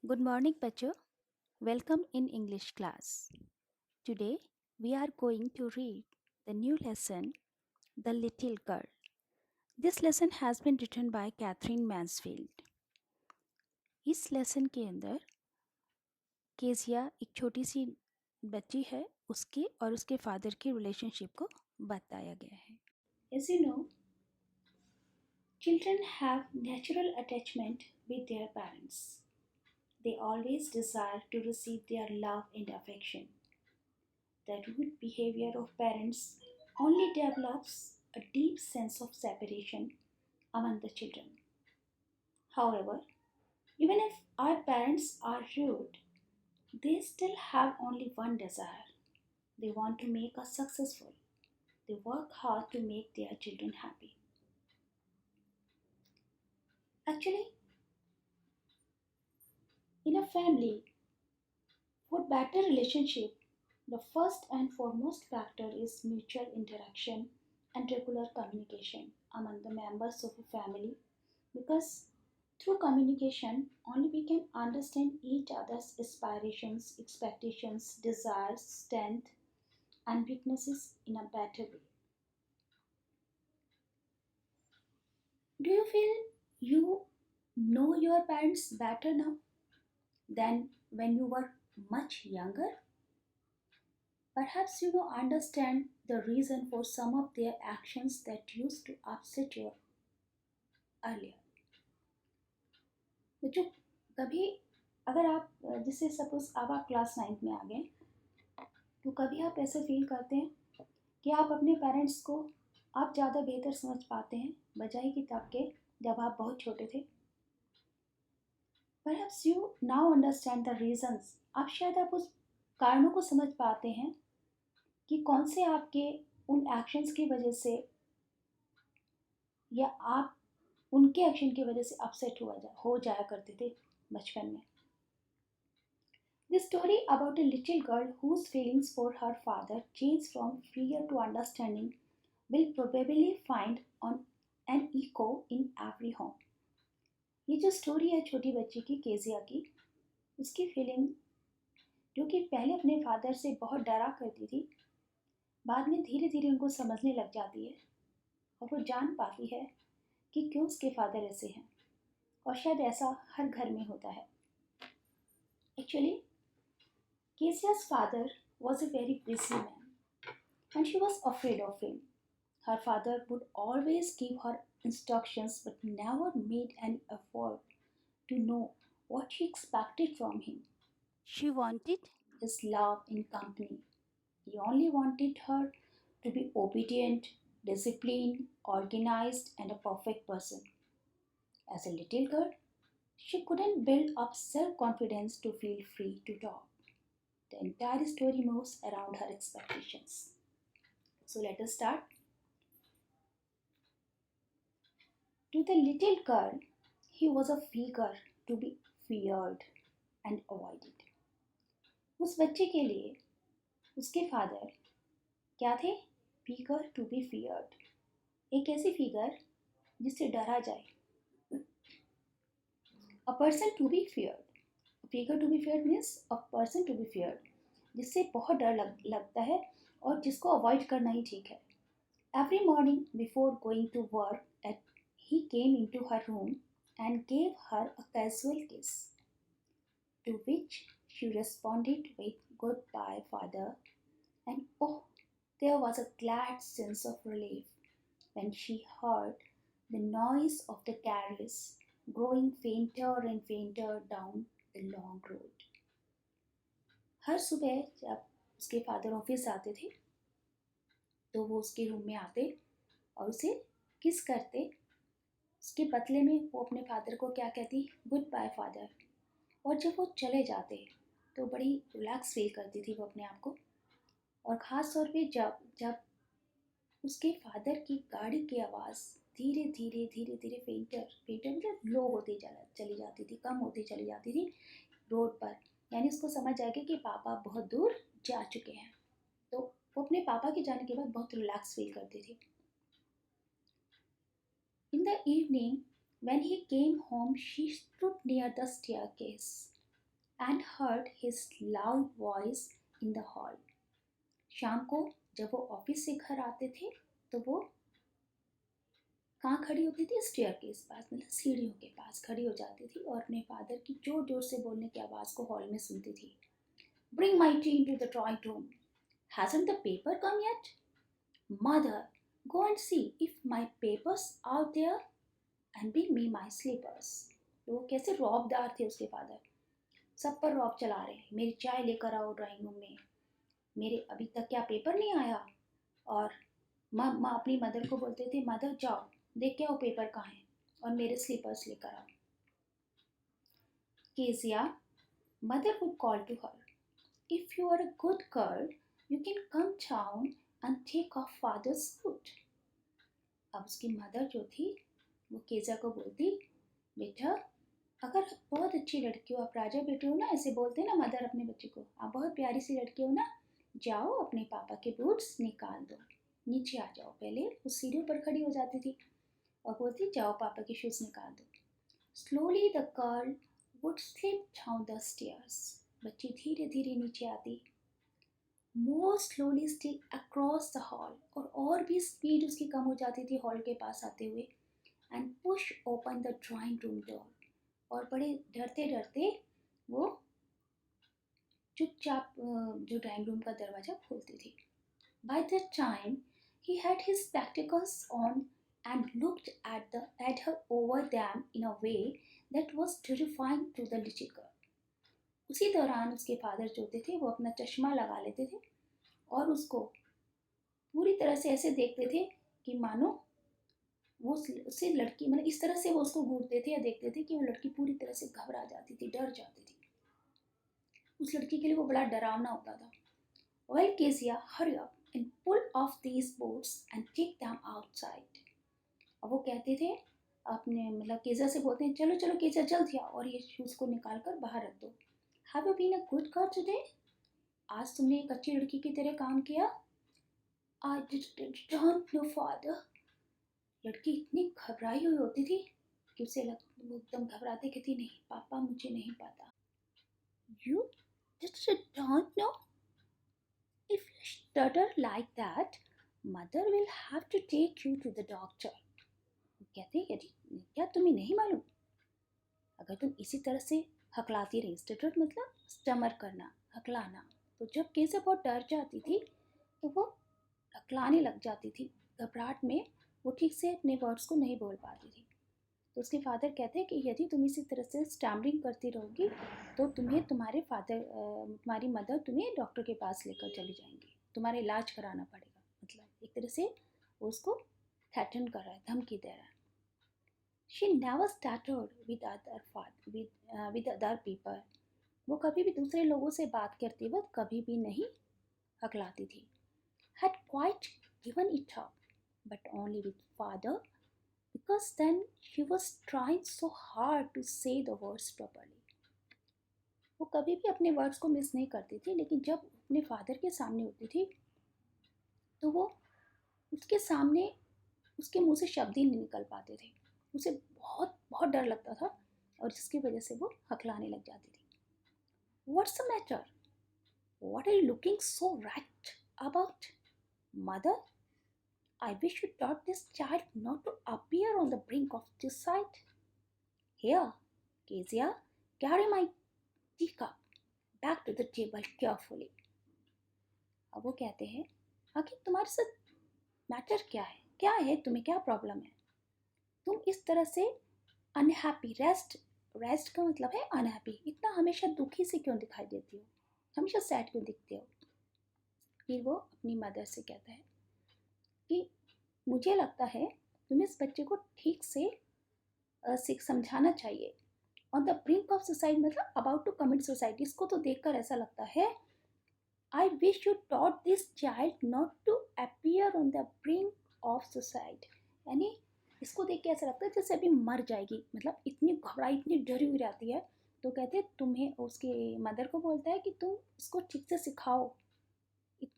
Good morning, Pacho. Welcome in English class. Today we are going to read the new lesson, The Little Girl. This lesson has been written by Catherine Mansfield. इस lesson के अंदर Kezia एक छोटी सी बच्ची है उसके और उसके फादर की रिलेशनशिप को बताया गया है. As you know, children have natural attachment with their parents. They always desire to receive their love and affection. The rude behavior of parents only develops a deep sense of separation among the children. However, even if our parents are rude, they still have only one desire. They want to make us successful. They work hard to make their children happy. Actually, in a family, for better relationship, the first and foremost factor is mutual interaction and regular communication among the members of a family because through communication only we can understand each other's aspirations, expectations, desires, strength, and weaknesses in a better way. Do you feel you know your parents better now than when you were much younger? Perhaps you don't understand the reason for some of their actions that used to upset you earlier. बच्चों, कभी अगर आप जैसे suppose अब आप class 9th में आ गए तो कभी आप ऐसे फील करते हैं कि आप अपने पेरेंट्स को आप ज़्यादा बेहतर समझ पाते हैं बजाय कि तब के जब आप बहुत छोटे थे. Perhaps you now understand the reasons. अब शायद आप उस कारणों को समझ पाते हैं कि कौन से आपके उन एक्शंस की वजह से या आप उनके एक्शन की वजह से अपसेट हो जाया करते थे बचपन में. The story about a little girl whose feelings for her father changed from fear to understanding will probably find on an echo in every home. ये जो स्टोरी है छोटी बच्ची की केजिया की, उसकी फीलिंग जो कि पहले अपने फादर से बहुत डरा करती थी, बाद में धीरे धीरे उनको समझने लग जाती है और वो जान पाती है कि क्यों उसके फादर ऐसे हैं और शायद ऐसा हर घर में होता है. Actually, Kezia's father was a very busy man and she was afraid of him. Her father would always give her instructions but never made any effort to know what she expected from him. She wanted his love and company. He only wanted her to be obedient, disciplined, organized, and a perfect person. As a little girl, she couldn't build up self confidence to feel free to talk. The entire story moves around her expectations. So let us start. To the little girl, he was a figure to be feared and avoided. उस बच्चे के लिए उसके father क्या थे? Figure to be feared, एक ऐसी figure जिससे डरा जाए. A person to be feared, figure to be feared means a person to be feared, जिससे बहुत डर लगता है और जिसको अवॉइड करना ही ठीक है. Every morning before going to work, he came into her room and gave her a casual kiss, to which she responded with "Goodbye, father," and oh, there was a glad sense of relief when she heard the noise of the carriage growing fainter and fainter down the long road. हर सुबह जब उसके father office आते थे तो वो उसके room में आते और उसे किस करते. उसके बदले में वो अपने फादर को क्या कहती? Good bye father. और जब वो चले जाते तो बड़ी रिलैक्स फील करती थी वो अपने आप को. और ख़ास तौर पे जब जब उसके फादर की गाड़ी की आवाज़ धीरे धीरे धीरे धीरे फेंटर फेंटर मतलब लो होती चली जाती थी, कम होती चली जाती थी रोड पर, यानी उसको समझ आ गया कि पापा बहुत दूर जा चुके हैं. तो वो अपने पापा के जाने के बाद बहुत रिलैक्स फील करती थी. In the evening, when he came home, she stood near the staircase and heard his loud voice in the hall. शाम को जब वो ऑफिस से घर आते थे तो वो कहाँ खड़ी होती थी? स्टेयर के पास, मतलब सीढ़ियों के पास खड़ी हो जाती थी और अपने फादर की जोर जोर से बोलने की आवाज़ को हॉल में सुनती थी. Bring my tea into the drawing room. Hasn't the paper come yet? Mother, go and see if my paper's out there and bring me my slippers. तो वो कैसे रौबदार थे उसके फादर, सब पर रौब चला रहे हैं. मेरी चाय लेकर आओ ड्राइंग रूम में, मेरे अभी तक क्या पेपर नहीं आया? और माँ अपनी मदर को बोलते थे, मदर जाओ देख के आओ पेपर कहाँ है और मेरे स्लीपर्स लेकर आओ. Kezia, mother would call to her, if you are a good girl, you can come down and take off father's suit. अब उसकी मदर जो थी वो केजा को बोलती, बेटा अगर आप बहुत अच्छी लड़की हो, आप राजा बेटे हो ना, ऐसे बोलते ना मदर अपने बच्चे को, आप बहुत प्यारी सी लड़की हो ना, जाओ अपने पापा के बूट्स निकाल दो, नीचे आ जाओ. पहले वो सीढ़ियों पर खड़ी हो जाती थी और बोलती, जाओ पापा के शूज़ निकाल दो. Slowly the girl would slip down the stairs. बच्ची धीरे धीरे नीचे आती. मोर slowly still across the hall, और भी स्पीड उसकी कम हो जाती थी हॉल के पास आते हुए. And push open the drawing room door, और बड़े डरते डरते वो चुपचाप जो ड्राइंग रूम का दरवाज़ा खोलती थी. By the time he had his spectacles on and looked at her over them in a way that was terrifying to the little girl. उसी दौरान उसके फादर जो होते थे वो अपना चश्मा लगा लेते थे और उसको पूरी तरह से ऐसे देखते थे कि मानो वो उससे लड़की, मतलब इस तरह से वो उसको घूरते थे या देखते थे कि वो लड़की पूरी तरह से घबरा जाती थी, डर जाती थी. उस लड़की के लिए वो बड़ा डरावना होता था. Well, Kezia, hurry up and pull off these boots and take them outside. अब वो कहते थे अपने, मतलब केजा से बोलते हैं, चलो चलो केजा जल्दी आओ और ये शूज़ को निकाल कर बाहर रख दो. Have you been a good girl today? आज तुमने एक अच्छी लड़की की तरह काम किया? I don't know father. लड़की इतनी घबराई हुई होती थी कि उसे वो एकदम घबराते कहती, नहीं पापा मुझे नहीं पता. You just don't know? If you stutter like that, mother will have to take you to the doctor. कहते यदि क्या तुम्हें नहीं मालूम, अगर तुम इसी तरह से हकलाती रही, स्टटर मतलब स्टमर करना, हकलाना, तो जब केसे बहुत डर जाती थी तो वो हकलाने लग जाती थी. घबराहट में वो ठीक से अपने वर्ड्स को नहीं बोल पाती थी. तो उसके फादर कहते हैं कि यदि तुम इसी तरह से स्टैमरिंग करती रहोगी तो तुम्हारी मदर तुम्हें डॉक्टर के पास लेकर चली जाएंगी, तुम्हारा इलाज कराना पड़ेगा. मतलब एक तरह से वो उसको थ्रेटन कर रहा है, धमकी दे रहा है. She never stuttered with other people. वो कभी भी दूसरे लोगों से बात करते वक्त कभी भी नहीं हकलाती थी. Had quite given it up, but only with father, because then she was trying so hard to say the words properly. वो कभी भी अपने वर्ड्स को मिस नहीं करती थी, लेकिन जब अपने फादर के सामने होती थी तो वो उसके सामने उसके मुंह से शब्द ही नहीं निकल पाते थे. उसे बहुत बहुत डर लगता था और जिसकी वजह से वो हकलाने लग जाती थी. What's the matter? What are you looking so wracked about? Mother, I wish you taught this child not to appear on the brink of suicide. Here, Kezia, carry my teacup back to the table carefully. अब वो कहते हैं, आखिर तुम्हारे साथ matter क्या है, तुम्हें क्या प्रॉब्लम है? तुम इस तरह से अनहैप्पी, रेस्ट का मतलब है अनहैप्पी, इतना हमेशा दुखी से क्यों दिखाई देती हो, हमेशा सैड क्यों दिखते हो? फिर वो अपनी मदर से कहता है कि मुझे लगता है तुम्हें इस बच्चे को ठीक से समझाना चाहिए. On the brink of suicide मतलब अबाउट टू कमिट सुसाइड. इसको तो देखकर ऐसा लगता है, I wish you taught this child not to appear on the brink of suicide. यानी इसको देख के ऐसा लगता है जैसे अभी मर जाएगी, मतलब इतनी घबराई, इतनी डरी हुई रहती है. तो कहते हैं, तुम्हें उसके मदर को बोलता है कि तुम इसको ठीक से सिखाओ,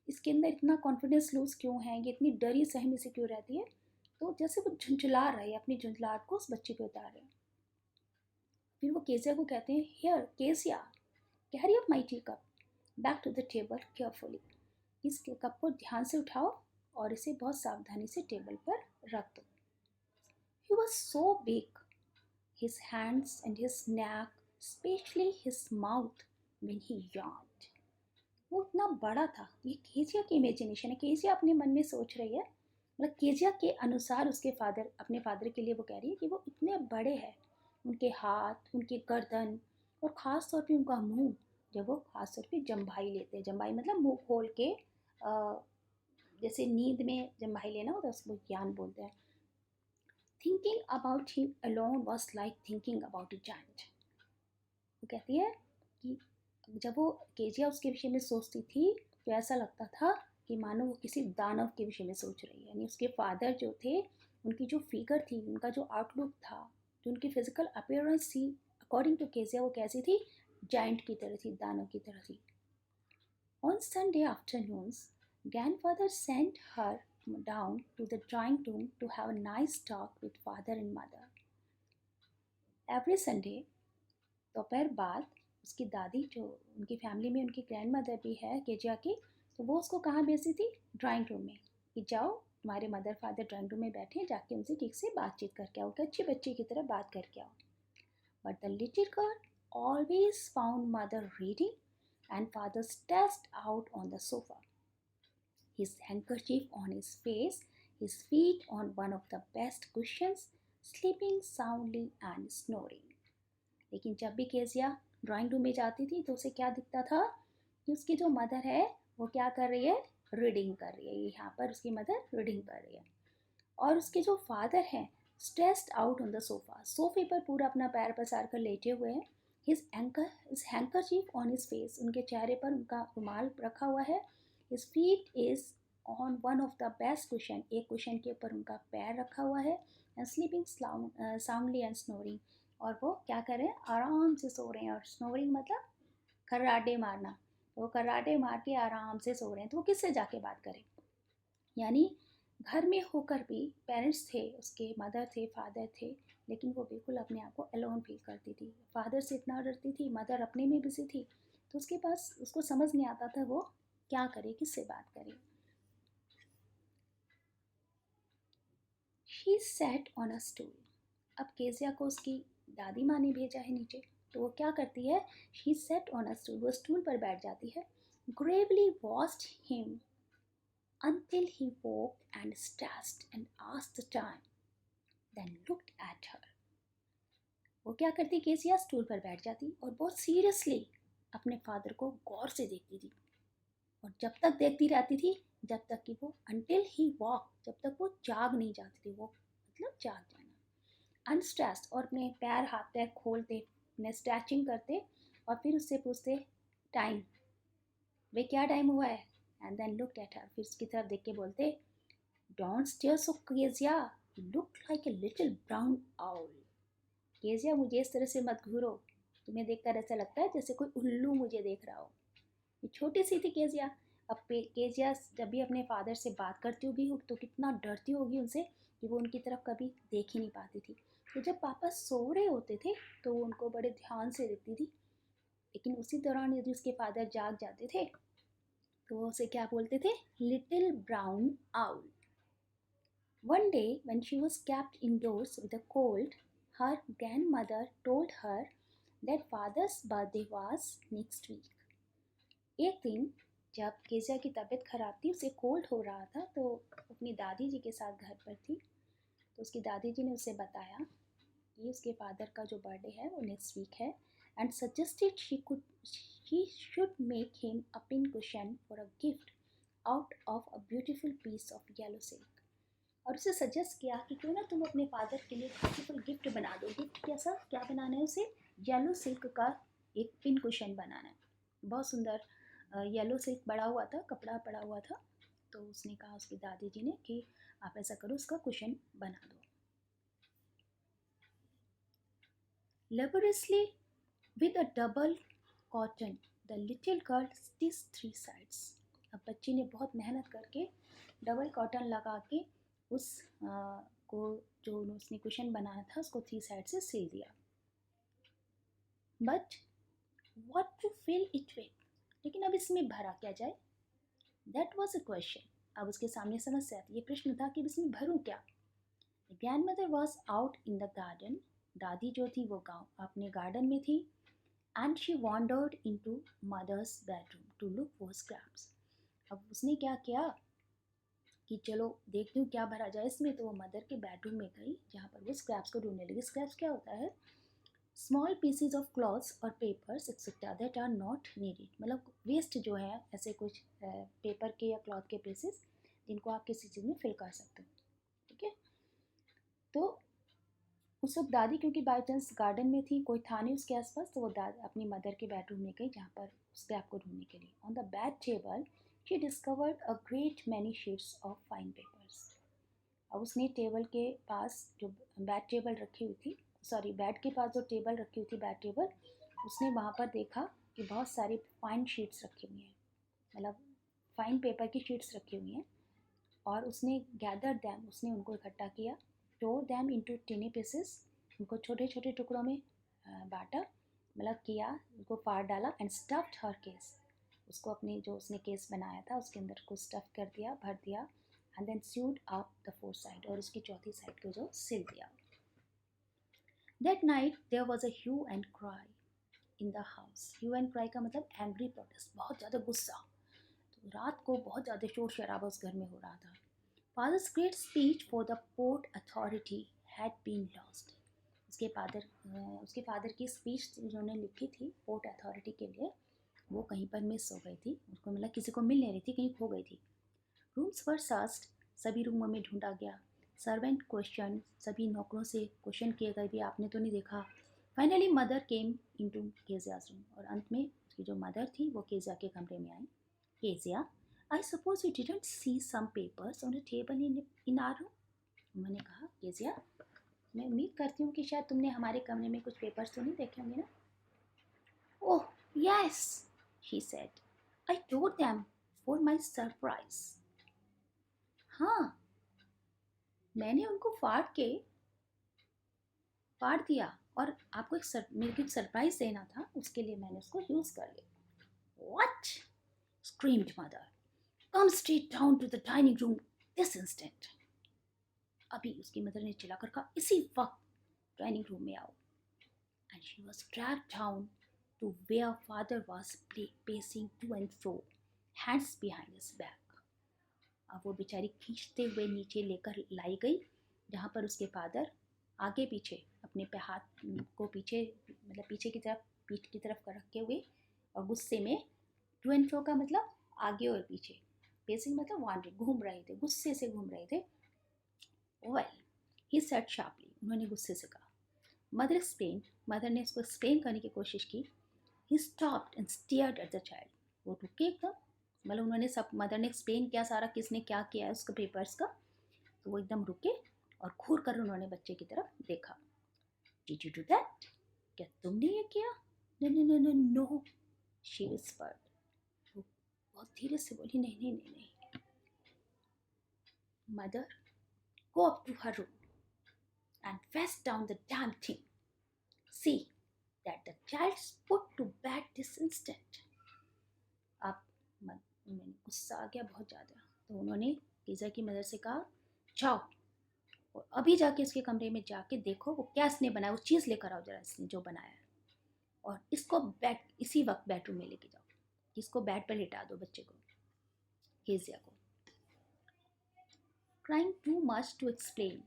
इसके अंदर इतना कॉन्फिडेंस लूज क्यों है, ये इतनी डरी सहमी से क्यों रहती है. तो जैसे वो झुंझुला रहे हैं, अपनी झुंझलाहट को उस बच्चे पे उतार रहे हैं. फिर वो केसिया को कहते हैं, here Kezia, carry up my tea cup back to the table carefully. इस कप को ध्यान से उठाओ और इसे बहुत सावधानी से टेबल पर रख दो। He was so big, his hands and his neck, especially his mouth when he yawned. वो इतना बड़ा था। ये केजिया की इमेजिनेशन है। केजिया अपने मन में सोच रही है, मतलब केजिया के अनुसार उसके फादर, अपने फादर के लिए वो कह रही है कि वो इतने बड़े हैं। उनके हाथ, उनकी गर्दन और ख़ास तौर पे उनका मुंह, जब वो खास तौर पे जम्भाई लेते हैं। जम्भाई मतलब मुंह खोल के, जैसे नींद में जम्भाई लेना होता है, उसको ज्ञान बोलते हैं। Thinking about him alone was like thinking about a giant. वो कहती है कि जब वो केजिया उसके विषय में सोचती थी तो ऐसा लगता था कि मानो वो किसी दानव के विषय में सोच रही है। यानी उसके फादर जो थे, उनकी जो फिगर थी, उनका जो आउटलुक था, जो उनकी फिजिकल अपीयरेंस थी, अकॉर्डिंग टू केजिया वो कैसी थी? जायंट की तरह थी, दानव की तरह थी। On Sunday afternoons, grandfather sent her down to the drawing room to have a nice talk with father and mother. Every Sunday, दोपहर बाद उसकी दादी, जो उनकी फैमिली में उनकी ग्रैंड मदर भी है केजिया की, तो वो उसको कहाँ भेजती थी? ड्राइंग रूम में, कि जाओ तुम्हारे मदर फादर ड्राइंग रूम में बैठे, जाके उनसे ठीक से बातचीत करके आओ, कि अच्छी बच्ची की तरह बात करके आओ। But the little girl always found mother reading and father stretched out on the sofa, his handkerchief on his face, his feet on one of the best cushions, sleeping soundly and snoring. लेकिन जब भी Kezia drawing room में जाती थी तो उसे क्या दिखता था? कि उसकी जो मदर है वो क्या कर रही है? रीडिंग कर रही है। यहाँ पर उसकी मदर रीडिंग कर रही है। और उसके जो फादर हैं, stressed out on the sofa, सोफे पर पूरा अपना पैर पसार कर लेटे हुए हैं। His handkerchief on his face, उनके चेहरे पर उनका रुमाल रखा हुआ है। His feet is on one of the best cushion, एक कुशन के ऊपर उनका पैर रखा हुआ है। And sleeping soundly and snoring, और वो क्या कर रहे हैं? आराम से सो रहे हैं। और स्नोरिंग मतलब खर्राटे मारना, तो वो खर्राटे मार के आराम से सो रहे हैं। तो वो किससे जाके बात करें? यानी घर में होकर भी पेरेंट्स थे उसके, मदर थे, फादर थे, लेकिन वो बिल्कुल अपने आप को अलोन फील करती थी। फादर से इतना डरती थी, मदर अपने में बिजी थी, तो उसके पास, उसको समझ नहीं आता था वो क्या करे, किससे बात करे। She sat on a stool. अब केजिया को उसकी दादी माँ ने भेजा है नीचे, तो वो क्या करती है? She sat on a stool, वो स्टूल पर बैठ जाती है। Gravely watched him until he woke and stretched and asked the time, then looked at her. वो क्या करती? केसिया स्टूल पर बैठ जाती और बहुत सीरियसली अपने फादर को गौर से देखती थी। और जब तक देखती रहती थी जब तक कि वो until he woke, जब तक वो जाग नहीं जाती थी, वो मतलब जाग जाना। अनस्ट्रेस्ड, और अपने पैर हाथ पैर खोलते, अपने स्ट्रेचिंग करते और फिर उससे पूछते टाइम, वे क्या टाइम हुआ है? And then looked at her, फिर उसकी तरफ देख के बोलते, don't stare so Kezia, look like a little brown owl. Kezia मुझे इस तरह से मत घूरो, तुम्हें देखकर ऐसा लगता है जैसे कोई उल्लू मुझे देख रहा हो। ये छोटी सी थी केजिया। अब केजिया जब भी अपने फादर से बात करती होगी तो कितना डरती होगी उनसे, कि वो उनकी तरफ कभी देख ही नहीं पाती थी। तो जब पापा सो रहे होते थे तो वो उनको बड़े ध्यान से देखती थी, लेकिन उसी दौरान यदि उसके फादर जाग जाते थे तो वो उसे क्या बोलते थे? Little brown owl. One day, when she was kept indoors with a cold, her grandmother told her that father's birthday was next week. एक दिन जब केजिया की तबीयत खराब थी, उसे कोल्ड हो रहा था, तो अपनी दादी जी के साथ घर पर थी, तो उसकी दादी जी ने उसे बताया कि उसके फादर का जो बर्थडे है वो नेक्स्ट वीक है, and suggested she should make him a pin cushion for a gift out of a beautiful piece of yellow silk. और उसे सजेस्ट किया कि क्यों ना तुम अपने फादर के लिए ब्यूटीफुल गिफ्ट बना दो। गिफ्ट कैसा, क्या बनाना है उसे? येलो सिल्क का एक पिन कुशन बनाना है। बहुत सुंदर येलो सिल्क पड़ा हुआ था, कपड़ा पड़ा हुआ था, तो उसने कहा उसकी दादी जी ने कि आप ऐसा करो, उसका कुशन बना दो। Laboriously with a double cotton the little girl stitched 3 sides। अब बच्ची ने बहुत मेहनत करके डबल कॉटन लगा के उस को, जो उसने कुशन बनाया था, उसको 3 साइड से सिल दिया। But What to fill it with? लेकिन अब इसमें भरा क्या जाए? That was a question. अब उसके सामने समस्या थी, ये प्रश्न था कि अब इसमें भरूं क्या? The grandmother was out in the garden. दादी जो थी वो गाँव अपने गार्डन में थी. And she wandered into mother's bedroom to look for scraps. अब उसने क्या किया कि चलो देखती हूँ क्या भरा जाए इसमें, तो वो मदर के बेडरूम में गई जहाँ पर वो स्क्रैप्स को ढूंढने लगी. स्क्रैप्स क्या होता है? स्मॉल पीसीज ऑफ क्लॉथ्स और papers etcetera that are not needed, मतलब वेस्ट जो है ऐसे कुछ पेपर के या क्लॉथ के पीसेस जिनको आप किसी चीज़ में फिल कर सकते हो. ठीक है. तो उस वक्त दादी क्योंकि बाई चांस गार्डन में थी, कोई था नहीं उसके आसपास, तो वो अपनी मदर के बेडरूम में गई जहाँ पर स्क्रैप को ढूंढने के लिए. On the bed table she discovered a great many sheets of fine papers. अब उसने टेबल के पास जो बेड टेबल रखी हुई थी, सॉरी बेड के पास जो टेबल रखी हुई थी बेड टेबल, उसने वहाँ पर देखा कि बहुत सारी फाइन शीट्स रखी हुई हैं, मतलब फाइन पेपर की शीट्स रखी हुई हैं. और उसने गैदर दैम, उसने उनको इकट्ठा किया. टोर दैम इनटू टिनी पीसेस, उनको छोटे छोटे टुकड़ों में बांटा, मतलब किया, उनको फाड़ डाला. एंड स्टफ्ड हर केस, उसको अपने जो उसने केस बनाया था उसके अंदर को स्टफ कर दिया, भर दिया. And then sewed up the fourth side, और उसकी चौथी साइड को जो सिल दिया. That night there was a hue and cry in the house. Hue and cry का मतलब एंग्री प्रोटेस्ट, बहुत ज़्यादा गुस्सा. तो रात को बहुत ज़्यादा शोर शराबा उस घर में हो रहा था. Father's great speech for the Port Authority had been lost. उसके फादर की स्पीच जिन्होंने लिखी थी पोर्ट अथॉरिटी के लिए, वो कहीं पर मिस हो गई थी. उसको मतलब किसी को मिल नहीं रही थी, कहीं खो गई थी. रूम्स वर सर्च्ड, सभी रूमों में ढूंढा गया. सर्वेंट क्वेश्चन, सभी नौकरों से क्वेश्चन किए गए भी, आपने तो नहीं देखा. Finally mother came into Keziah's room, और अंत में उसकी जो मदर थी वो केजिया के कमरे में आई. Kezia, I suppose you didn't see some papers on a table in our room? उन्होंने कहा, केजिया, मैं उम्मीद करती हूँ कि शायद तुमने हमारे कमरे में कुछ पेपर्स तो नहीं देखे होंगे ना? Oh, yes, she said. I tore them for my surprise. हाँ, मैंने उनको फाड़ दिया, और आपको मेरे को एक सरप्राइज देना था, उसके लिए मैंने उसको यूज़ कर लिया. What? Screamed mother. Come straight down to the dining room this instant. अभी उसकी मदर ने चिल्लाकर कहा, इसी वक्त डाइनिंग रूम में आओ. And she was dragged down to where father was pacing to and fro, hands behind his back. अब वो बेचारी खींचते हुए नीचे लेकर लाई गई जहाँ पर उसके फादर आगे पीछे अपने पे हाथ को पीछे, मतलब पीछे की तरफ, पीठ की तरफ कर रखे हुए, और गुस्से में, टू एंड फ्रो का मतलब आगे और पीछे, पेसिंग मतलब वॉन्डरिंग, घूम रहे थे, गुस्से से घूम रहे थे. Well, he said sharply. उन्होंने गुस्से से कहा. Mother explained. मदर ने उसको एक्सप्लेन करने की कोशिश की. He stopped and stared at the child. वो रुके एकदम, मतलब उन्होंने सब, मदर ने एक्सप्लेन किया सारा किसने क्या किया है उसके पेपर्स का, तो वो एकदम रुके और घूर कर उन्होंने बच्चे की तरफ देखा. Did you do that? क्या तुमने ये किया? No, no, no, no, no, she whispered. वो बहुत धीरे से बोली, नहीं नहीं नहीं नहीं. Mother, go up to her room and fetch down the damn thing. See that the child's put to bed this instant. अब उन्हें गुस्सा आ गया बहुत ज़्यादा, तो उन्होंने केजिया की मदर से कहा, जाओ और अभी जाके इसके कमरे में जाके देखो वो क्या इसने बनाया, वो चीज़ लेकर आओ जरा, इसने जो बनाया है, और इसको बेड, इसी वक्त बेडरूम में लेके जाओ, इसको बेड पर लिटा दो बच्चे को, केजिया को. Crying too much to explain,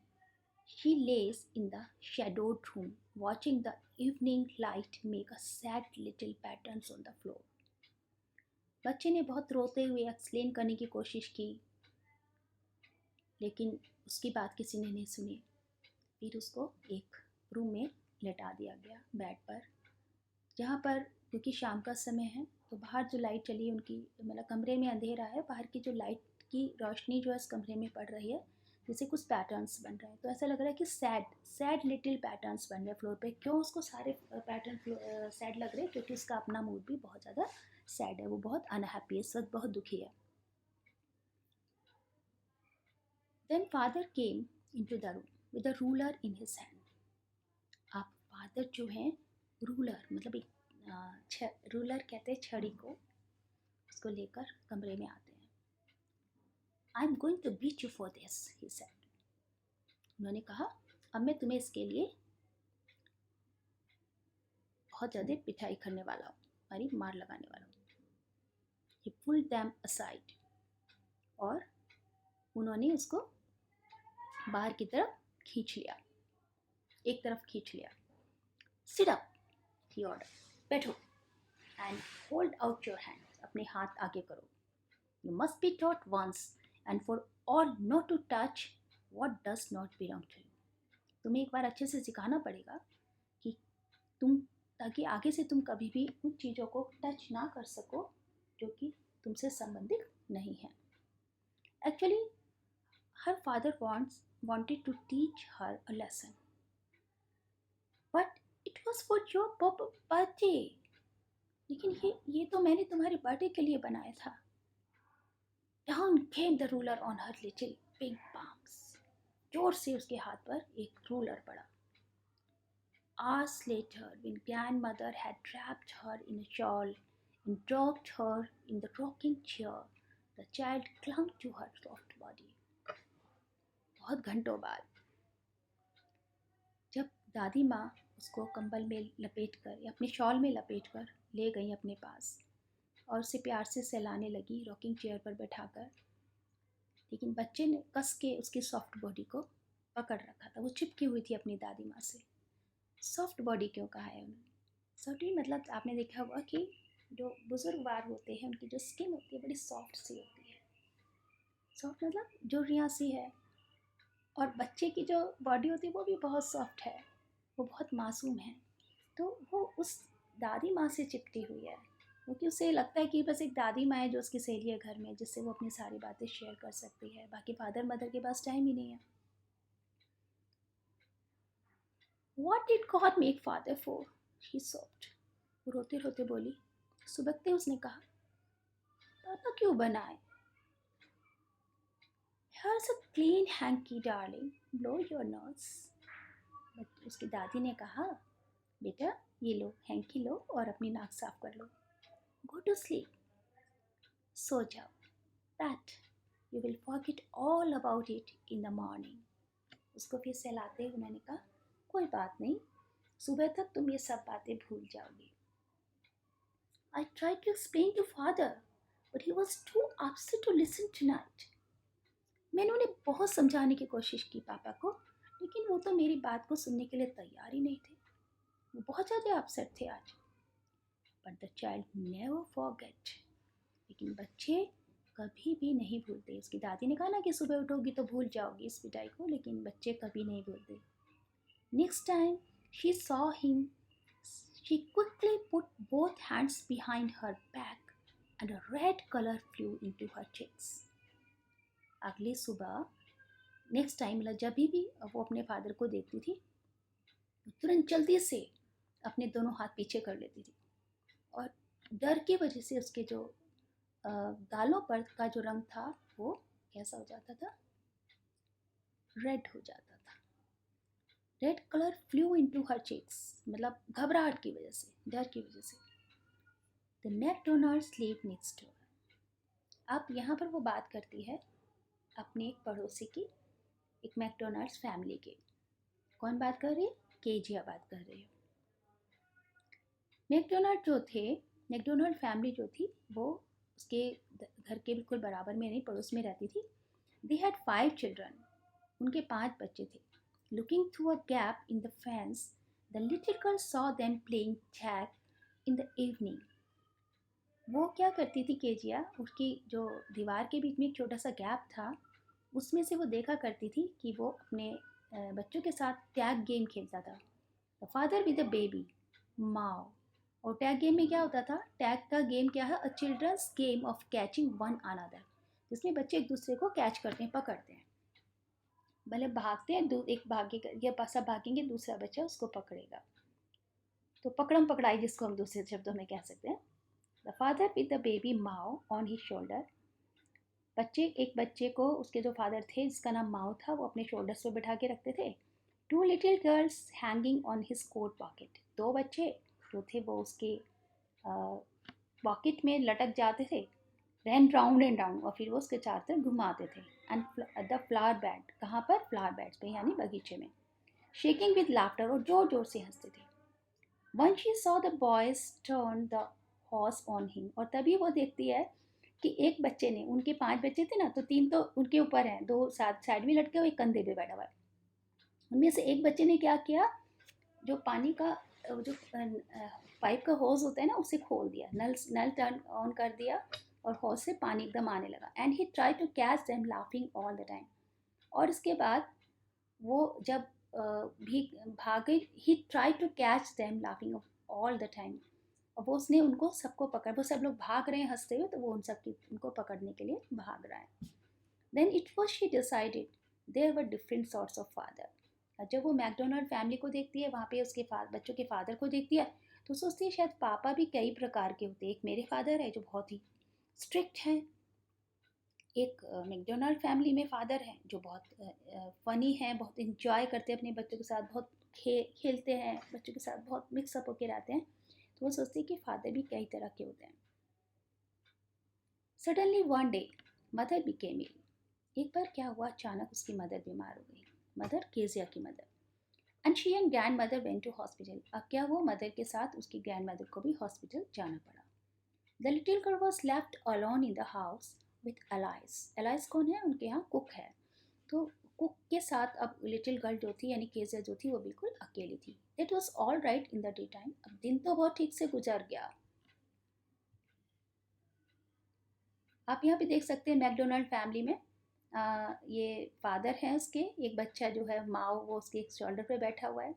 she lays in the shadowed room, watching the evening light make a sad little patterns on the floor. बच्चे ने बहुत रोते हुए एक्सप्लेन करने की कोशिश की, लेकिन उसकी बात किसी ने नहीं सुनी. फिर उसको एक रूम में लेटा दिया गया बेड पर, जहाँ पर क्योंकि शाम का समय है तो बाहर जो लाइट चली है उनकी, मतलब कमरे में अंधेरा है, बाहर की जो लाइट की रोशनी जो है इस कमरे में पड़ रही है, जैसे कुछ पैटर्न्स बन रहे हैं. तो ऐसा लग रहा है कि सैड लिटिल पैटर्न्स बन रहे हैं फ्लोर पे. क्यों उसको सारे पैटर्न सैड लग रहे हैं? क्योंकि उसका अपना मूड भी बहुत ज़्यादा सैड है, वो बहुत अनहैप्पी है, इस वक्त बहुत दुखी है. Then father came into the room with a ruler in his hand. आप फादर जो हैं, रूलर मतलब एक रूलर कहते हैं छड़ी को, उसको लेकर कमरे में आते हैं. I am going to beat you for this, he said. उन्होंने कहा अब मैं तुम्हें इसके लिए बहुत ज़्यादा पिटाई करने वाला हूँ, मारी मार लगाने वाला हूँ. He pulled them aside. और उन्होंने उसको बाहर की तरफ खींच लिया, एक तरफ खींच लिया. Sit up, he ordered. बैठो. And hold out your hands. अपने हाथ आगे करो. You must be taught once and for all not to touch what does not belong to you. तुम्हें एक बार अच्छे से सिखाना पड़ेगा कि तुम, ताकि आगे से तुम कभी भी उन चीज़ों को टच ना कर सको जो कि तुमसे संबंधित नहीं है. Actually, her father wanted to teach her a lesson, but it was for your birthday. लेकिन ये तो मैंने तुम्हारे बर्थडे के लिए बनाया था. Down came the ruler on her little pink palms. जोर से उसके हाथ पर एक रूलर पड़ा. Hours later, when grandmother had wrapped her in a shawl and rocked her in the rocking chair, the child clung to her soft body. बहुत घंटों बाद जब दादी माँ उसको कंबल में लपेट कर या अपने शॉल में लपेट कर ले गई अपने पास और उसे प्यार से सहलाने लगी रॉकिंग चेयर पर बैठाकर, लेकिन बच्चे ने कस के उसकी सॉफ्ट बॉडी को पकड़ रखा था. वो चिपकी हुई थी अपनी दादी माँ से. सॉफ्ट बॉडी क्यों कहा है उन्होंने? सॉफ्ट मतलब आपने देखा होगा कि जो बुजुर्गवार होते हैं उनकी जो स्किन होती है बड़ी सॉफ्ट सी होती है. सॉफ्ट मतलब जो रियासी है. और बच्चे की जो बॉडी होती है वो भी बहुत सॉफ्ट है, वो बहुत मासूम है. तो वो उस दादी माँ से चिपटी हुई है, क्योंकि उसे लगता है कि बस एक दादी माँ है जो उसकी सहेली है घर में, जिससे वो अपनी सारी बातें शेयर कर सकती है. बाकी फादर मदर के पास टाइम ही नहीं है. What did God make father for? She sobbed. वो रोते रोते बोली. सुबकते उसने कहा, पापा क्यों बनाए? Here's a clean hanky, darling. Blow your nose. उसकी दादी ने कहा, बेटा ये लो हैंकी लो और अपनी नाक साफ कर लो. Go to sleep. सो जाओ. That you will forget all about it in the morning. उसको फिर सहलाते हुए उन्होंने कहा, कोई बात नहीं, सुबह तक तुम ये सब बातें भूल जाओगी. I tried to explain to father, but he was too upset to listen tonight. मैंने उन्हें बहुत समझाने की कोशिश की पापा को, लेकिन वो तो मेरी बात को सुनने के लिए तैयार ही नहीं थे. वो बहुत ज़्यादा अपसेट थे आज. But the child never forget. लेकिन बच्चे कभी भी नहीं भूलते. उसकी दादी ने कहा ना कि सुबह उठोगी तो भूल जाओगी इस पिटाई को, लेकिन बच्चे कभी नहीं भूलते. Next time she saw him, she quickly put both hands behind her back and a red color flew into her cheeks. अगली सुबह नेक्स्ट टाइम मतलब जब भी वो अपने फादर को देखती थी, तुरंत जल्दी से अपने दोनों हाथ पीछे कर लेती थी. और डर की वजह से उसके जो गालों पर का जो रंग था वो कैसा हो जाता था? रेड हो जाता था. Red colour flu into her cheeks, मतलब घबराहट की वजह से, डर की वजह से. The McDonald's live next door. अब यहाँ पर वो बात करती है अपने एक पड़ोसी की, एक मैकडोनाल्ड्स फैमिली की. कौन बात कर रही है? केजिया बात कर रही है. मैकडोनाल्ड फैमिली जो थी वो उसके घर के बिल्कुल बराबर में नहीं, पड़ोस में रहती थी. They had 5 children. उनके 5 बच्चे थे. Looking through a gap in the fence, the little girl saw them playing tag in the evening. वो क्या करती थी केजिया, उसकी जो दीवार के बीच में एक छोटा सा गैप था, उसमें से वो देखा करती थी कि वो अपने बच्चों के साथ टैग गेम खेलता था. The father with the baby माओ. और टैग गेम में क्या होता था? टैग का गेम क्या है? A children's game of catching one another, जिसमें बच्चे एक दूसरे को कैच करते हैं, पकड़ते हैं. भले भागते हैं, एक भागेगा या सब भागेंगे, दूसरा बच्चा उसको पकड़ेगा. तो पकड़म पकड़ाई जिसको हम दूसरे शब्दों में कह सकते हैं. The father with the baby Mao on his shoulder. एक बच्चे को उसके जो फादर थे जिसका नाम माओ था, वो अपने शोल्डर्स पे बिठा के रखते थे. 2 little girls hanging on his coat pocket. 2 बच्चे जो थे वो उसके पॉकेट में लटक जाते थे, रन राउंड एंड राउंड, और फिर वो उसके चारों तरफ घुमाते थे। एंड द फ्लावर बेड, कहाँ पर? फ्लावर बेड्स पे, यानी बगीचे में। शेकिंग विद लाफ्टर, और जोर जोर से हंसते थे। One she saw the boys turn the horse on him, और तभी वो देखती है कि एक बच्चे ने, उनके 5 बच्चे थे ना, तो 3 तो उनके ऊपर हैं, 2 साइड में लटके हुए, एक कंधे पे बैठा हुआ है। उनमें से एक बच्चे ने क्या किया, जो पानी का जो पाइप का होज होता है ना, उसे खोल दिया, नल नल टर्न ऑन कर दिया, और होज से पानी एकदम आने लगा। And he try to catch them laughing all the time, और इसके बाद वो जब भी भागे, he try to catch them laughing all the time, और वो उसने उनको सबको पकड़, वो सब लोग भाग रहे हैं हंसते हुए, तो वो उन सब की उनको पकड़ने के लिए भाग रहा है। Then it was she decided there were different sorts of father. जब वो मैकडोनल्ड फैमिली को देखती है, वहाँ पे उसके बच्चों के फादर को देखती है, तो सोचती है शायद पापा भी कई प्रकार के होते हैं। एक मेरे फादर है जो बहुत ही स्ट्रिक्ट हैं, एक मैकडोनल्ड फैमिली में फादर हैं जो बहुत फ़नी हैं, बहुत इंजॉय करते हैं अपने बच्चों के साथ, बहुत खेलते हैं बच्चों के साथ, बहुत मिक्सअप होके रहते हैं। तो वो सोचती है कि फादर भी कई तरह के होते हैं। Suddenly one day mother became ill, एक बार क्या हुआ, अचानक उसकी मदर बीमार हो गई, मदर, केजिया की mother. And she and grandmother went to hospital, अब क्या हुआ, मदर के साथ उसकी ग्रैंड मदर को भी हॉस्पिटल जाना पड़ा। The little girl was left alone in the house with alias. Alias कौन है? उनके यहाँ कुक है। तो कुक के साथ अब लिटिल गर्ल जो थी, यानी केजिया जो थी, वो बिल्कुल अकेली थी। It was all right in the day time, अब दिन तो बहुत ठीक से गुजर गया। आप यहाँ पे देख सकते हैं मैकडोनल्ड फैमिली में ये फादर हैं उसके, एक बच्चा जो है माओ, वो उसके एक शोल्डर पे बैठा हुआ है,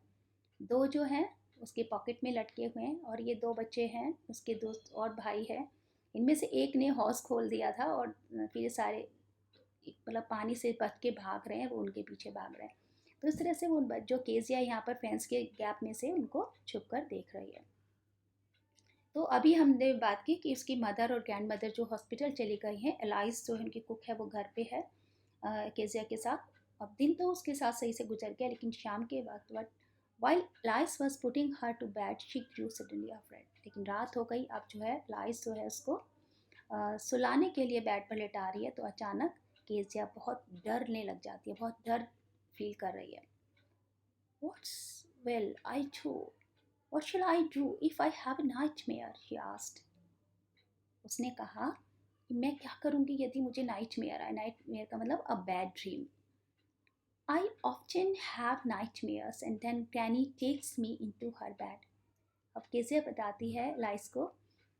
2 जो हैं उसके पॉकेट में लटके हुए हैं, और ये 2 बच्चे हैं उसके दोस्त और भाई है। इनमें से एक ने हौस खोल दिया था, और फिर ये सारे मतलब पानी से बच के भाग रहे हैं, वो उनके पीछे भाग रहे हैं। तो इस तरह से वो जो केजिया यहाँ पर फेंस के गैप में से उनको छुप कर देख रही है। तो अभी हमने बात की कि उसकी मदर और ग्रैंड मदर जो हॉस्पिटल चली गई हैं, एलाइस जो है उनकी कुक है, वो घर पे है केजिया के साथ। अब दिन तो उसके साथ सही से गुजर गया, लेकिन शाम के वक्त while Alice was putting her to bed she grew suddenly afraid, लेकिन रात हो गई, अब जो है लाइस जो है उसको सुलाने के लिए बेड पर लेटा रही है, तो अचानक केजिया बहुत डरने लग जाती है, बहुत डर फील कर रही है। What's will I do? What shall I do if I have a nightmare? She asked. उसने कहा कि मैं क्या करूँगी यदि मुझे नाइटमेयर आए। नाइटमेयर का मतलब a bad dream. I often have nightmares and then Granny takes me into her bed. अब कैसे बताती है लाइस को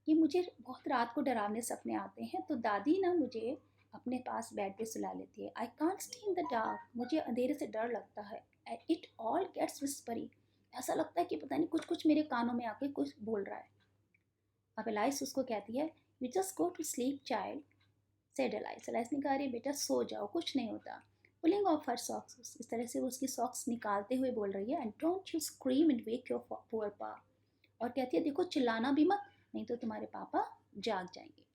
कि मुझे बहुत रात को डरावने सपने आते हैं, तो दादी ना मुझे अपने पास बेड पे सुला लेती है। I can't stay in the dark, मुझे अंधेरे से डर लगता है। इट ऑल गेट्स विस्परी, ऐसा लगता है कि पता नहीं कुछ कुछ मेरे कानों में आके कुछ बोल रहा है। अब एलाइस उसको कहती है, you just go to sleep child, said Alice. Alice ने कहा, अरे बेटा सो जाओ, कुछ नहीं होता। पुलिंग ऑफ हर सॉक्स, इस तरह से वो उसकी सॉक्स निकालते हुए बोल रही है। And don't you scream and wake your poor पा, और कहती है देखो चिल्लाना भी मत, नहीं तो तुम्हारे पापा जाग जाएंगे।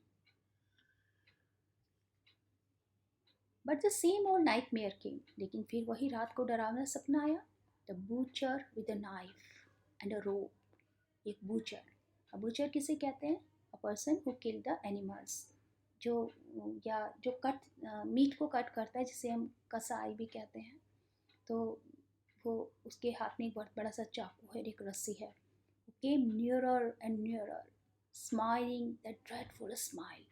But the same old nightmare came, लेकिन फिर वही रात को डरावना सपना आया। The butcher with a knife and a rope, एक बूचर। अब बूचर किसे कहते हैं? A person who kill the animals, जो या जो कट मीट को कट करता है, जिसे हम कसाई भी कहते हैं। तो वो उसके हाथ में एक बहुत बड़ा सा चाकू है, एक रस्सी है। Came nearer and nearer smiling that dreadful smile,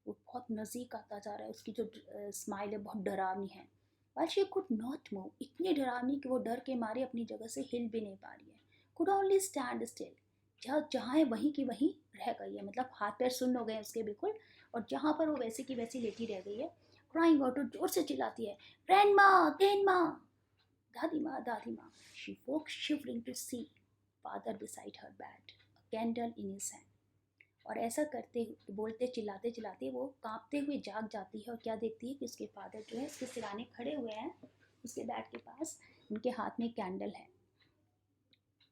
वो बहुत नज़दीक आता जा रहा है, उसकी जो स्माइल है बहुत डरावनी है। But she could not move, इतनी डरावनी कि वो डर के मारे अपनी जगह से हिल भी नहीं पा रही है। कुड ओनली स्टैंड स्टिल, जहाँ है वहीं की वहीं रह गई है, मतलब हाथ पैर सुन्न हो गए हैं उसके बिल्कुल, और जहाँ पर वो वैसे की वैसी लेटी रह गई है। क्राइंग आउट, जोर से चिल्लाती है, ग्रैंड माँ, दादी माँ। She woke shivering to see father beside her bed, a candle in his hand. और ऐसा करते बोलते चिल्लाते चिल्लाते वो कांपते हुए जाग जाती है, और क्या देखती है कि उसके फादर जो है उसके सिराने खड़े हुए हैं उसके बेड के पास, उनके हाथ में कैंडल है।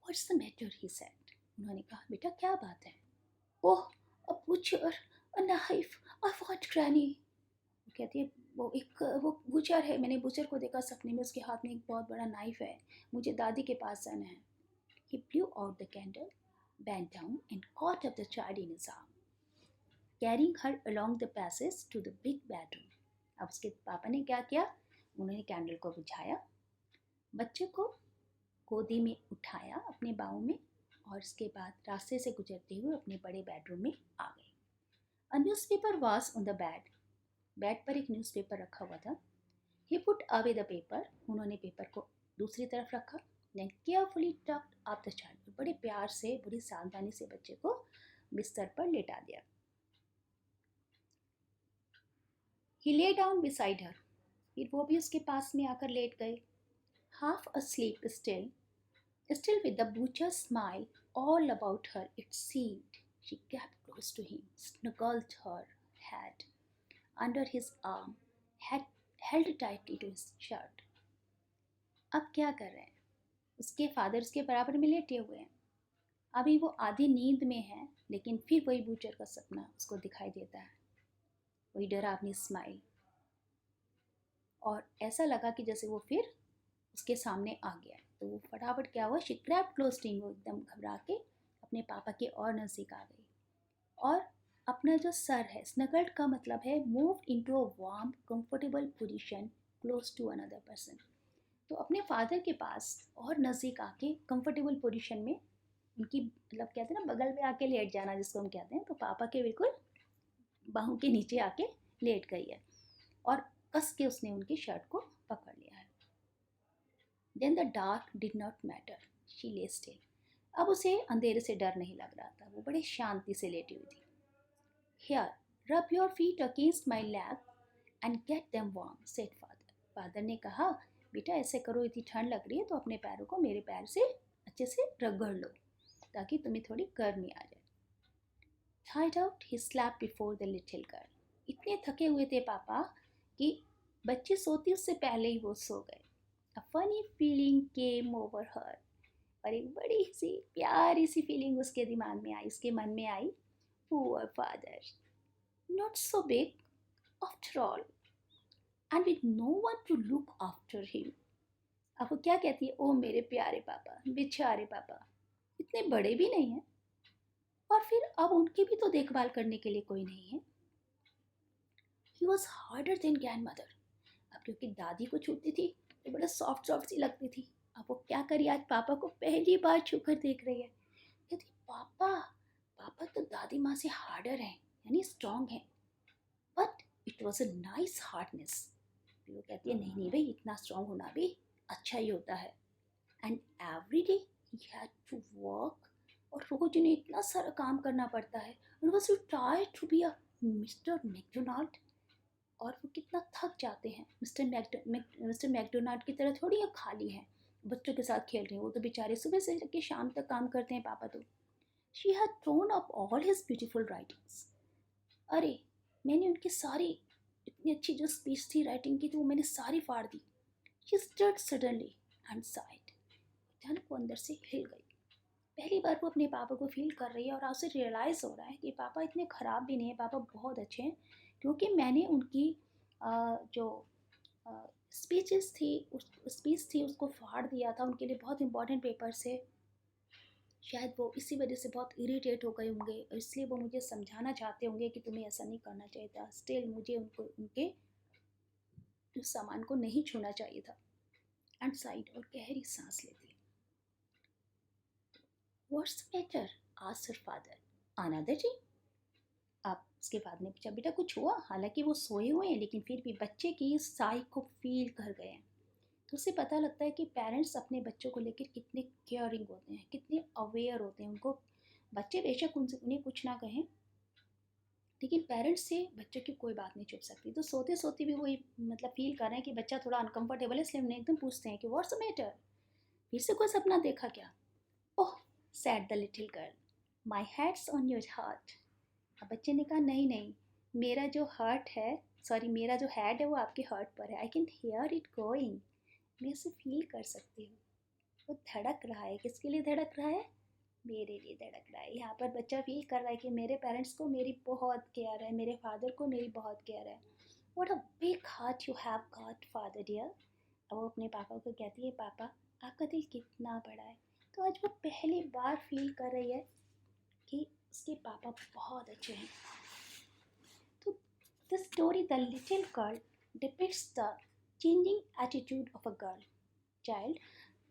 What's the matter, he said, उन्होंने कहा, बेटा क्या बात है? Oh, a butcher, a knife, I want granny. कहती है वो बूचर है, मैंने बूचर को देखा सपने में, उसके हाथ में एक बहुत बड़ा नाइफ है, मुझे दादी के पास जाना है। He blew out the candle bent down and caught up the child in his arm, carrying her along the passage to the big bedroom. अब उसके पापा ने क्या किया? उन्होंने कैंडल को बुझाया, बच्चे को गोदी में उठाया अपने बाहों में, और उसके बाद रास्ते से गुजरते हुए अपने बड़े बेडरूम में आ गए. A newspaper was on the bed. Bed पर एक न्यूज़पेपर रखा हुआ था. He put away the paper. उन्होंने पेपर को दूसरी तरफ रखा. Then carefully tucked up the child. बड़े प्यार से, बड़ी सावधानी से बच्चे को बिस्तर पर लेटा दिया. He lay down beside her. फिर वो भी उसके पास में आकर लेट गए. Half asleep still with the butcher's smile all about her, it seemed. She kept close to him, snuggled her head under his arm, had held tightly to his shirt. अब क्या कर रहे हैं? उसके फादर उसके बराबर में लेटे हुए हैं. अभी वो आधी नींद में है, लेकिन फिर वही बूचर का सपना उसको दिखाई देता है, वही डरावनी स्माइल. और ऐसा लगा कि जैसे वो फिर उसके सामने आ गया है. तो वो फटाफट क्या हुआ, she crept close to him. वो एकदम घबरा के अपने पापा के और नज़दीक आ गई, और अपना जो सर है, स्नगल्ड का मतलब है move into a warm comfortable position close to another person. तो अपने फादर के पास और नज़दीक आके कंफर्टेबल पोजीशन में उनकी, मतलब कहते हैं ना बगल में आके लेट जाना जिसको हम कहते हैं, तो पापा के बिल्कुल बाहों के नीचे आके लेट गई है, और कस के उसने उनकी शर्ट को पकड़ लिया है. Then the dark did not matter. She lay still. अब उसे अंधेरे से डर नहीं लग रहा था, वो बड़े शांति से लेटी हुई थी. Here, rub your feet against my leg and get them warm, said father. Father ने कहा, बेटा ऐसे करो, इतनी ठंड लग रही है तो अपने पैरों को मेरे पैर से अच्छे से रगड़ लो ताकि तुम्हें थोड़ी गर्मी आ जाए. Tired out, he slept before the little girl. इतने थके हुए थे पापा कि बच्ची सोती उससे पहले ही वो सो गए. A funny feeling came over her. और एक बड़ी सी प्यारी सी फीलिंग उसके दिमाग में आई, उसके मन में आई. Poor father, not so big after all, and with no one to look after him. अब वो क्या कहती है, ओ मेरे प्यारे पापा, बेचारे पापा, इतने बड़े भी नहीं हैं, और फिर अब उनकी भी तो देखभाल करने के लिए कोई नहीं है. He was harder than grandmother. अब क्योंकि दादी को छूती थी तो बड़ा सॉफ्ट सॉफ्ट सी लगती थी. अब वो क्या करी, आज पापा को पहली बार छूकर देख रही है. कहती, पापा पापा तो दादी माँ से हार्डर हैं, यानी स्ट्रॉन्ग हैं, but it was a nice hardness. फिर वो कहती है, नहीं नहीं भाई, इतना स्ट्रॉन्ग होना भी अच्छा ही होता है. And every day he had to work, और रोज उन्हें इतना सारा काम करना पड़ता है. And was you try to be a Mister McDonald, और वो कितना थक जाते हैं. मिस्टर मैकडोनाल्ड की तरह थोड़ी ये खाली हैं, बच्चों के साथ खेल रहे हैं. वो तो बेचारे सुबह से लेकर शाम तक काम करते हैं पापा तो. She had throne up all his beautiful writings. अरे मैंने उनकी सारी इतनी अच्छी जो स्पीच थी राइटिंग की, तो वो मैंने सारी फाड़ दी. She stood suddenly and side. अचानक वो अंदर से हिल गई. पहली बार वो अपने पापा को फील कर रही है, और उसे रियलाइज़ हो रहा है कि पापा इतने ख़राब भी नहीं है, पापा बहुत अच्छे हैं. क्योंकि मैंने उनकी जो स्पीचेस थी, उस स्पीच थी उसको फाड़ दिया था, उनके लिए बहुत इंपॉर्टेंट पेपर से. शायद वो इसी वजह से बहुत इरिटेट हो गए होंगे, और इसलिए वो मुझे समझाना चाहते होंगे कि तुम्हें ऐसा नहीं करना चाहिए था. स्टिल मुझे उनको उनके उस सामान को नहीं छूना चाहिए था. एंड साइड, और गहरी सांस लेती. What's the matter, asked her father. Another T. अब उसके बाद ने पूछा, बेटा कुछ हुआ? हालांकि वो सोए हुए हैं, लेकिन फिर भी बच्चे की इस साई को फील कर गए हैं. तो उससे पता लगता है कि पेरेंट्स अपने बच्चों को लेकर कितने केयरिंग होते हैं, कितने अवेयर होते हैं. उनको बच्चे बेशक उन्हें कुछ ना कहें, लेकिन पेरेंट्स से बच्चों की कोई बात नहीं छुप सकती. तो सोते सोते भी वही मतलब फील कर रहे हैं कि बच्चा थोड़ा अनकंफर्टेबल है, इसलिए उन्हें एकदम पूछते हैं कि व्हाट्स द मैटर, फिर से कोई सपना देखा क्या? Oh, said the little girl, my head's on your heart. अब बच्चे ने कहा, नहीं नहीं, मेरा जो हार्ट है, सॉरी मेरा जो हेड है वो आपके हार्ट पर है. I can hear it going. मैं उसे फील कर सकती हूँ. वो धड़क रहा है. किसके लिए धड़क रहा है? मेरे लिए धड़क रहा है. यहाँ पर बच्चा फील कर रहा है कि मेरे पेरेंट्स को मेरी बहुत केयर है, मेरे फादर को मेरी बहुत केयर है. What a big heart you have got father dear. अब वो अपने पापा को कहती है, पापा आपका दिल कितना बड़ा है. तो आज वो पहली बार फील कर रही है कि उसके पापा बहुत अच्छे हैं। तो the story the little girl depicts the changing attitude of a girl child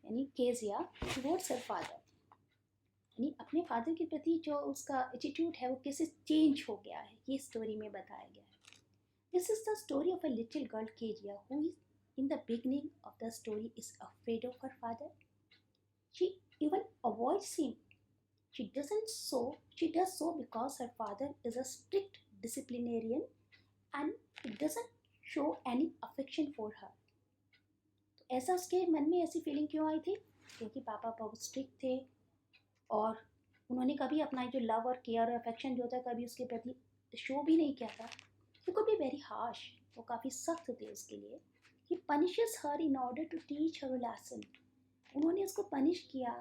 यानी केजिया टुवर्ड्स हर फादर, यानी अपने फादर के प्रति जो उसका एटीट्यूड है वो कैसे चेंज हो गया है, ये स्टोरी में बताया गया है। This is the story of a little girl Kezia who is in the beginning of the story is afraid of her father. She even avoids him. She does so because her father is a strict disciplinarian and it doesn't show any affection for her. तो ऐसा उसके मन में ऐसी feeling क्यों आई थी? क्योंकि पापा बहुत स्ट्रिक्ट थे और उन्होंने कभी अपना जो लव और केयर और अफेक्शन जो था कभी उसके प्रति शो भी नहीं किया था. He could be very harsh. वो काफ़ी सख्त थे उसके लिए. He punishes her in order to teach her a lesson. उन्होंने उसको पनिश किया,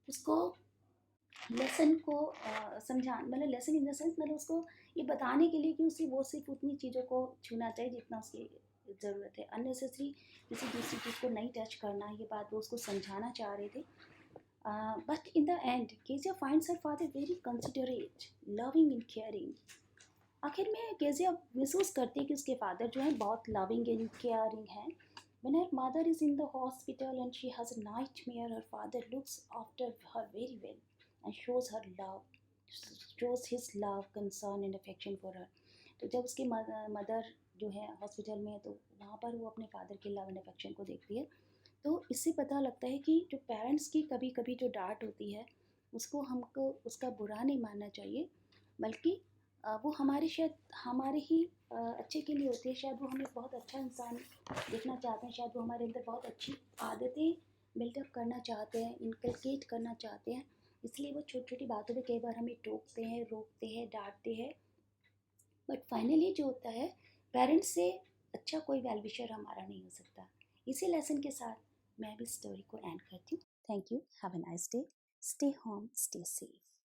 उसको लेसन को समझा, मतलब लेसन इन द सेंस मतलब उसको ये बताने के लिए कि उसे वो सिर्फ उतनी चीज़ों को छूना चाहिए जितना उसकी ज़रूरत है. अननेसेसरी किसी दूसरी चीज़ को नहीं टच करना, ये बात वो उसको समझाना चाह रहे थे. But in the end Kezia finds her father very considerate, loving and caring. आखिर में केजिया महसूस करती है कि उसके फादर जो हैं बहुत लविंग एंड केयरिंग हैं. When her mother is in the hospital and she has a nightmare, her father looks after her very well and shows his love, concern and affection for her. तो जब उसकी mother जो है hospital में है तो वहाँ पर वो अपने फादर के लव एंड अफेक्शन को देखती है. तो इससे पता लगता है कि जो पेरेंट्स की कभी कभी जो डांट होती है उसको हमको उसका बुरा नहीं मानना चाहिए, बल्कि वो हमारे ही अच्छे के लिए होती है. शायद वो हमें बहुत अच्छा इंसान देखना चाहते हैं, शायद वो हमारे अंदर बहुत अच्छी आदतें बिल्डअप करना चाहते हैं, इनकलकेट करना चाहते हैं. इसलिए वो छोटी छोटी बातों पे कई बार हमें टोकते हैं, रोकते हैं, डांटते हैं. बट फाइनली जो होता है, पेरेंट्स से अच्छा कोई वेल विशर हमारा नहीं हो सकता. इसी लेसन के साथ मैं भी स्टोरी को एंड करती हूँ. Thank you. Have a nice day. Stay home, stay safe.